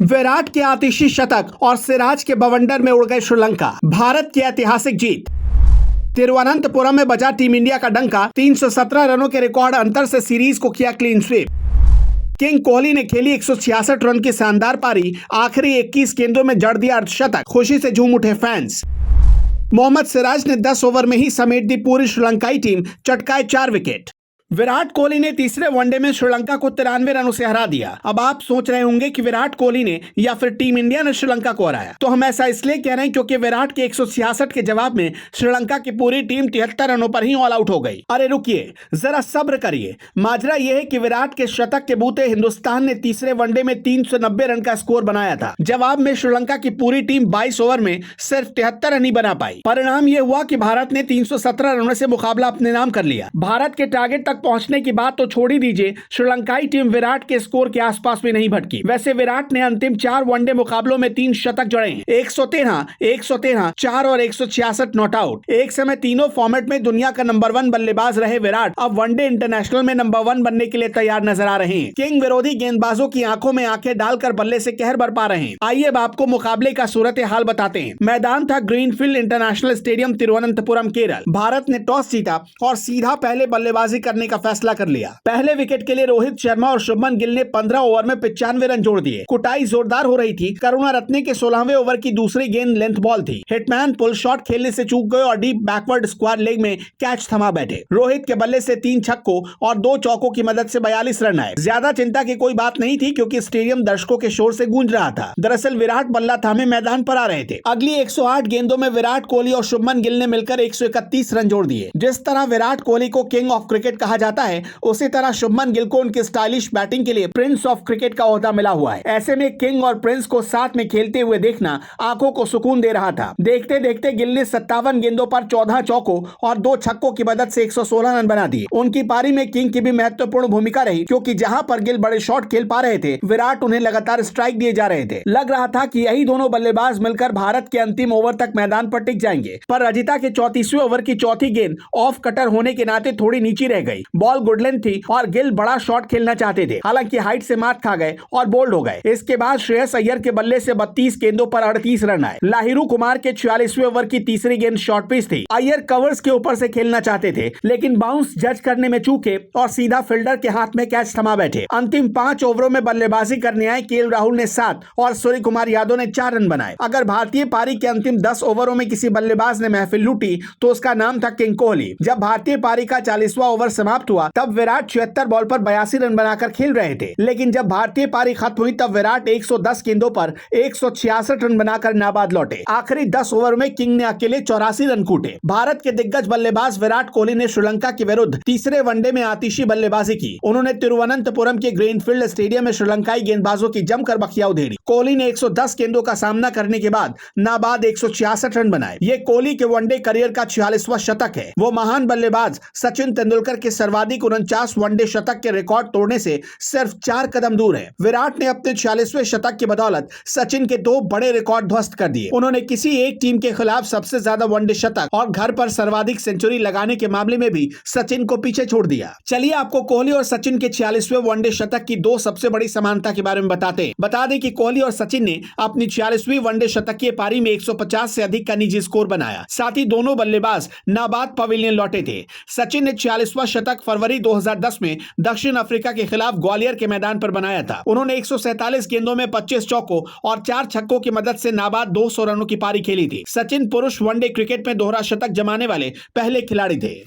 विराट के आतिशी शतक और सिराज के बवंडर में उड़ गए श्रीलंका। भारत की ऐतिहासिक जीत। तिरुवनंतपुरम में बजा टीम इंडिया का डंका। 317 रनों के रिकॉर्ड अंतर से सीरीज को किया क्लीन स्वीप। किंग कोहली ने खेली 166 रन की शानदार पारी। आखिरी 21 गेंदों में जड़ दिया अर्धशतक। खुशी से झूम उठे फैंस। मोहम्मद सिराज ने 10 ओवर में ही समेट दी पूरी श्रीलंकाई टीम। चटकाए 4 विकेट। विराट कोहली ने तीसरे वनडे में श्रीलंका को 93 रनों से हरा दिया। अब आप सोच रहे होंगे कि विराट कोहली ने या फिर टीम इंडिया ने श्रीलंका को हराया। तो हम ऐसा इसलिए कह रहे हैं क्योंकि विराट के 166 के जवाब में श्रीलंका की पूरी टीम 73 रनों पर ही ऑल आउट हो गई। अरे रुकिए, जरा सब्र करिए। माजरा यह है कि विराट के शतक के बूते हिंदुस्तान ने तीसरे वनडे में 390 रन का स्कोर बनाया था। जवाब में श्रीलंका की पूरी टीम 22 ओवर में सिर्फ 73 रन ही बना पाई। परिणाम यह हुआ कि भारत ने 317 रनों से मुकाबला अपने नाम कर लिया। भारत के टारगेट तक पहुंचने की बात तो छोड़ ही दीजिए, श्रीलंकाई टीम विराट के स्कोर के आसपास भी नहीं भटकी। वैसे विराट ने अंतिम 4 वनडे मुकाबलों में 3 शतक जड़े। 113, 4 और 166 नॉट आउट। एक समय तीनों फॉर्मेट में दुनिया का नंबर 1 बल्लेबाज रहे विराट अब वनडे इंटरनेशनल में नंबर 1 बनने के लिए तैयार नजर आ रहे हैं। किंग विरोधी गेंदबाजों की आंखों में आंखें डालकर बल्ले से कहर बरपा रहे हैं। आइए अब आपको मुकाबले का सूरत हाल बताते हैं। मैदान था greenfield international stadium, Thiruvananthapuram, Kerala. Bharat ने टॉस जीता और सीधा पहले बल्लेबाजी करने का फैसला कर लिया। पहले विकेट के लिए रोहित शर्मा और शुभमन गिल ने 15 ओवर में 95 रन जोड़ दिए। कुटाई जोरदार हो रही थी। करुणारत्ने के 16वें ओवर की दूसरी गेंद लेंथ बॉल थी। हिटमैन पुल शॉट खेलने से चूक गए और डीप बैकवर्ड स्क्वायर लेग में कैच थमा बैठे। रोहित के बल्ले से 3 छक्कों और 2 चौकों की मदद से 42 रन आए। ज्यादा चिंता की कोई बात नहीं थी क्योंकि स्टेडियम दर्शकों के शोर से गूंज रहा था। दरअसल विराट बल्ला थामे मैदान पर आ रहे थे। अगली 108 गेंदों में विराट कोहली और शुभमन गिल ने मिलकर 131 रन जोड़ दिए। जिस तरह विराट कोहली को किंग ऑफ क्रिकेट कहा जाता है, उसी तरह शुभमन गिल को उनकी स्टाइलिश बैटिंग के लिए प्रिंस ऑफ क्रिकेट का ओहदा मिला हुआ है। ऐसे में किंग और प्रिंस को साथ में खेलते हुए देखना आंखों को सुकून दे रहा था। देखते देखते गिल ने 57 गेंदों पर 14 चौकों और 2 छक्कों की मदद से 116 रन बना दिए। उनकी पारी में किंग की भी महत्वपूर्ण भूमिका रही क्योंकि जहां पर गिल बड़े शॉट खेल पा रहे थे, विराट उन्हें लगातार स्ट्राइक दिए जा रहे थे। लग रहा था कि यही दोनों बल्लेबाज मिलकर भारत के अंतिम ओवर तक मैदान पर टिक जाएंगे, पर रजिता के 34वें ओवर की चौथी गेंद ऑफ कटर होने के नाते थोड़ी नीचे रह गई। बॉल गुड लेंथ थी और गिल बड़ा शॉट खेलना चाहते थे, हालांकि हाइट से मात खा गए और बोल्ड हो गए। इसके बाद श्रेयस अय्यर के बल्ले से 32 गेंदों पर 38 रन आए। लाहिरू कुमार के 46वें ओवर की तीसरी गेंद शॉर्ट पिच थी। अय्यर कवर्स के ऊपर से खेलना चाहते थे लेकिन बाउंस जज करने में चूके और सीधा फील्डर के हाथ में कैच थमा बैठे। अंतिम 5 ओवरों में बल्लेबाजी करने आए केएल राहुल ने 7 और सूर्य कुमार यादव ने 4 रन बनाए। अगर भारतीय पारी के अंतिम 10 ओवरों में किसी बल्लेबाज ने महफिल लूटी तो उसका नाम था किंग कोहली। जब भारतीय पारी का 40वां ओवर समाप्त हुआ तब विराट 76 बॉल पर 82 रन बनाकर खेल रहे थे, लेकिन जब भारतीय पारी खत्म हुई तब विराट 110 गेंदों पर 166 रन बनाकर नाबाद लौटे। आखिरी 10 ओवर में किंग ने अकेले 84 रन कूटे। भारत के दिग्गज बल्लेबाज विराट कोहली ने श्रीलंका के विरुद्ध तीसरे वनडे में आतिशी बल्लेबाजी की। उन्होंने तिरुवनंतपुरम के ग्रीनफील्ड स्टेडियम में श्रीलंकाई गेंदबाजों की जमकर बखिया उधेड़ी। कोहली ने 110 गेंदों का सामना करने के बाद नाबाद 166 रन बनाए। ये कोहली के वनडे करियर का 46वां शतक है। वो महान बल्लेबाज सचिन तेंदुलकर के सर्वाधिक 49 वनडे शतक के रिकॉर्ड तोड़ने से सिर्फ 4 कदम दूर है। विराट ने अपने 46वें शतक की बदौलत सचिन के 2 बड़े रिकॉर्ड ध्वस्त कर दिए। उन्होंने किसी एक टीम के खिलाफ सबसे ज्यादा वनडे शतक और घर पर सर्वाधिक सेंचुरी लगाने के मामले में भी सचिन को पीछे छोड़ दिया। चलिए आपको कोहली और सचिन के 46वें वनडे शतक की 2 सबसे बड़ी समानता के बारे में बताते हैं। बता दें कि कोहली और सचिन ने अपनी 46वीं वनडे शतकीय पारी में 150 से अधिक का निजी स्कोर बनाया। साथ ही दोनों बल्लेबाज नाबाद पवेलियन लौटे थे। सचिन ने 46वां शतक फरवरी 2010 में दक्षिण अफ्रीका के खिलाफ ग्वालियर के मैदान पर बनाया था। उन्होंने 147 गेंदों में 25 चौकों और 4 छक्कों की मदद से नाबाद 200 रनों की पारी खेली थी। सचिन पुरुष वनडे क्रिकेट में दोहरा शतक जमाने वाले पहले खिलाड़ी थे।